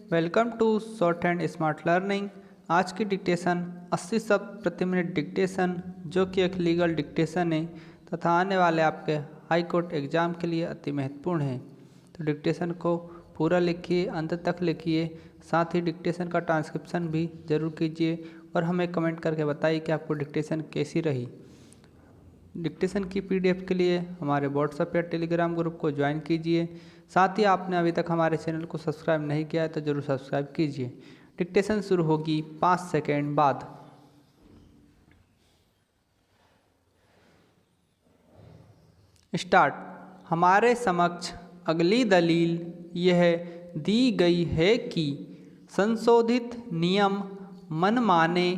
Welcome to short and smart learning. आज की dictation 80 शब्द प्रति मिनट डिक्टेशन, जो कि एक लीगल डिक्टेशन है तथा आने वाले आपके हाई कोर्ट एग्ज़ाम के लिए अति महत्वपूर्ण है। तो डिक्टेशन को पूरा लिखिए, अंत तक लिखिए, साथ ही डिक्टेशन का ट्रांसक्रिप्शन भी ज़रूर कीजिए और हमें कमेंट करके बताइए कि आपको डिक्टेशन कैसी रही। डिक्टेशन की पीडीएफ के लिए हमारे व्हाट्सएप या टेलीग्राम ग्रुप को ज्वाइन कीजिए। साथ ही आपने अभी तक हमारे चैनल को सब्सक्राइब नहीं किया है तो ज़रूर सब्सक्राइब कीजिए। डिक्टेशन शुरू होगी 5 सेकेंड बाद। स्टार्ट। हमारे समक्ष अगली दलील यह दी गई है कि संशोधित नियम मनमाने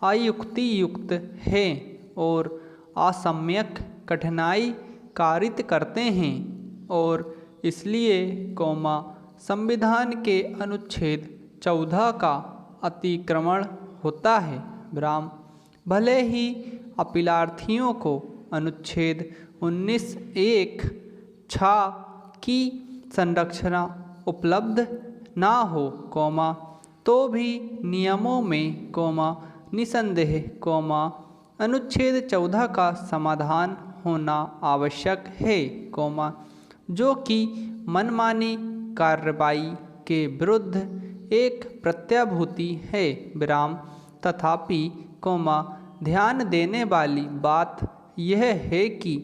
अयुक्तियुक्त हैं और असम्यक कठिनाई कारित करते हैं और इसलिए संविधान के अनुच्छेद 14 का अतिक्रमण होता है। विराम। भले ही अपीलार्थियों को अनुच्छेद 19(1) की संरक्षण उपलब्ध ना हो, तो भी नियमों में निसंदेह अनुच्छेद 14 का समाधान होना आवश्यक है, जो कि मनमानी कार्रवाई के विरुद्ध एक प्रत्याभूति है। विराम। तथापि ध्यान देने वाली बात यह है कि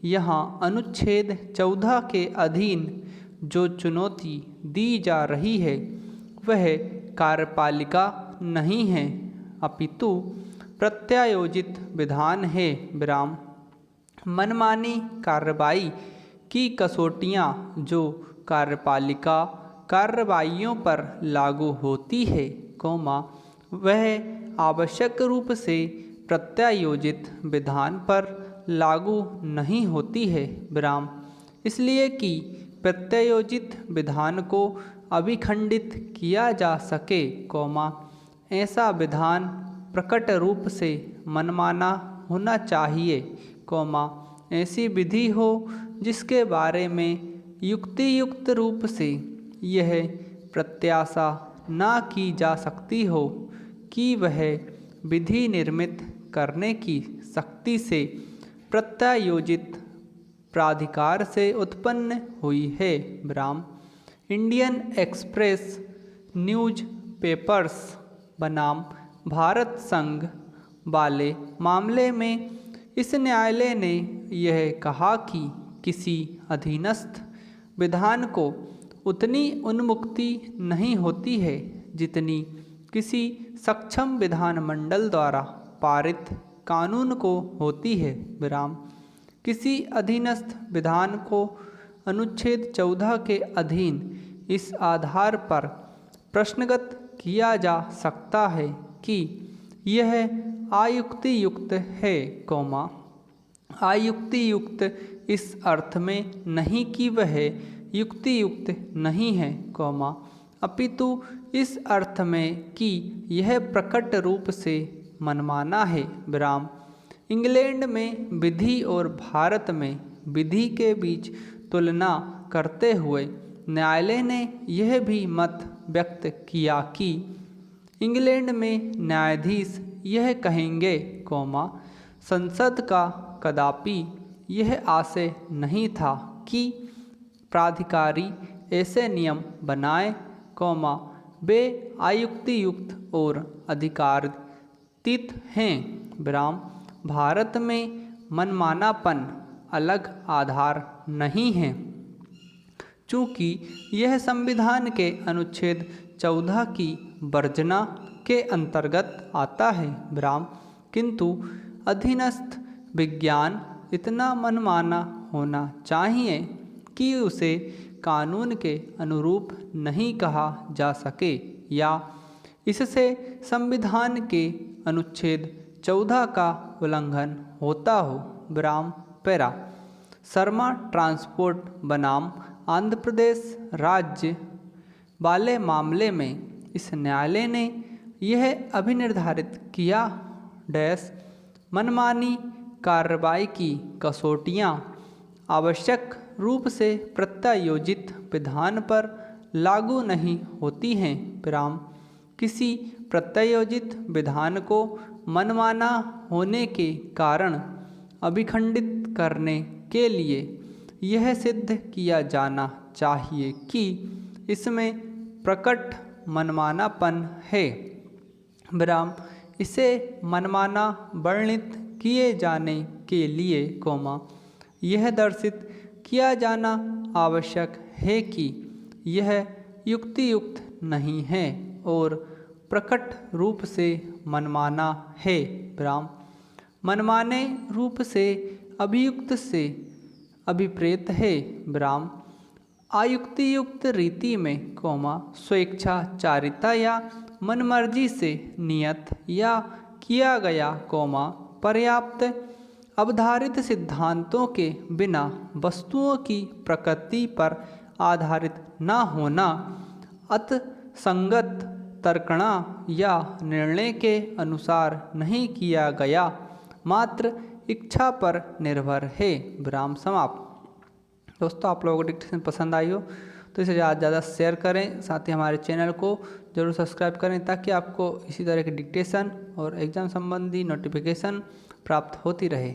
यहाँ अनुच्छेद 14 के अधीन जो चुनौती दी जा रही है वह कार्यपालिका नहीं है, अपितु प्रत्यायोजित विधान है। विराम। मनमानी कार्रवाई की कसौटियाँ जो कार्यपालिका कार्रवाइयों पर लागू होती है, वह आवश्यक रूप से प्रत्यायोजित विधान पर लागू नहीं होती है। विराम। इसलिए कि प्रत्यायोजित विधान को अभिखंडित किया जा सके, ऐसा विधान प्रकट रूप से मनमाना होना चाहिए, ऐसी विधि हो जिसके बारे में युक्तियुक्त रूप से यह प्रत्याशा ना की जा सकती हो कि वह विधि निर्मित करने की शक्ति से प्रत्यायोजित प्राधिकार से उत्पन्न हुई है। विराम। इंडियन एक्सप्रेस न्यूज पेपर्स बनाम भारत संघ वाले मामले में इस न्यायालय ने यह कहा कि किसी अधीनस्थ विधान को उतनी उन्मुक्ति नहीं होती है जितनी किसी सक्षम विधानमंडल द्वारा पारित कानून को होती है। विराम। किसी अधीनस्थ विधान को अनुच्छेद 14 के अधीन इस आधार पर प्रश्नगत किया जा सकता है कि यह अयुक्तियुक्त है, अयुक्तियुक्त इस अर्थ में नहीं कि वह युक्तियुक्त नहीं है, अपितु इस अर्थ में कि यह प्रकट रूप से मनमाना है। विराम। इंग्लैंड में विधि और भारत में विधि के बीच तुलना करते हुए न्यायालय ने यह भी मत व्यक्त किया कि इंग्लैंड में न्यायाधीश यह कहेंगे, संसद का कदापि यह आशय नहीं था कि प्राधिकारी ऐसे नियम बनाए, वे अयुक्तियुक्त और अधिकारातीत हैं। विराम। भारत में मनमानापन अलग आधार नहीं है, चूँकि यह संविधान के अनुच्छेद 14 की वर्जना के अंतर्गत आता है। विराम। किंतु अधीनस्थ विज्ञान इतना मनमाना होना चाहिए कि उसे कानून के अनुरूप नहीं कहा जा सके या इससे संविधान के अनुच्छेद 14 का उल्लंघन होता हो। विराम। पैरा। शर्मा ट्रांसपोर्ट बनाम आंध्र प्रदेश राज्य वाले मामले में इस न्यायालय ने यह अभिनिर्धारित किया, मनमानी कार्रवाई की कसौटियाँ आवश्यक रूप से प्रत्यायोजित विधान पर लागू नहीं होती हैं। विराम किसी प्रत्यायोजित विधान को मनमाना होने के कारण अभिखंडित करने के लिए यह सिद्ध किया जाना चाहिए कि इसमें प्रकट मनमानापन है। विराम इसे मनमाना वर्णित किए जाने के लिए कोमा यह दर्शित किया जाना आवश्यक है कि यह युक्तियुक्त नहीं है और प्रकट रूप से मनमाना है। विराम मनमाने रूप से अभियुक्त से अभिप्रेत है। विराम आयुक्तियुक्त रीति में कोमा स्वेच्छाचारिता या मनमर्जी से नियत या किया गया कोमा पर्याप्त अवधारित सिद्धांतों के बिना वस्तुओं की प्रकृति पर आधारित न होना, अतसंगत तर्कणा या निर्णय के अनुसार नहीं किया गया, मात्र इच्छा पर निर्भर है। विराम समाप्त। दोस्तों आप लोगों को डिक्टेशन पसंद आई हो तो इसे ज़्यादा से ज़्यादा शेयर करें, साथ ही हमारे चैनल को जरूर सब्सक्राइब करें ताकि आपको इसी तरह के डिक्टेशन और एग्ज़ाम संबंधी नोटिफिकेशन प्राप्त होती रहे।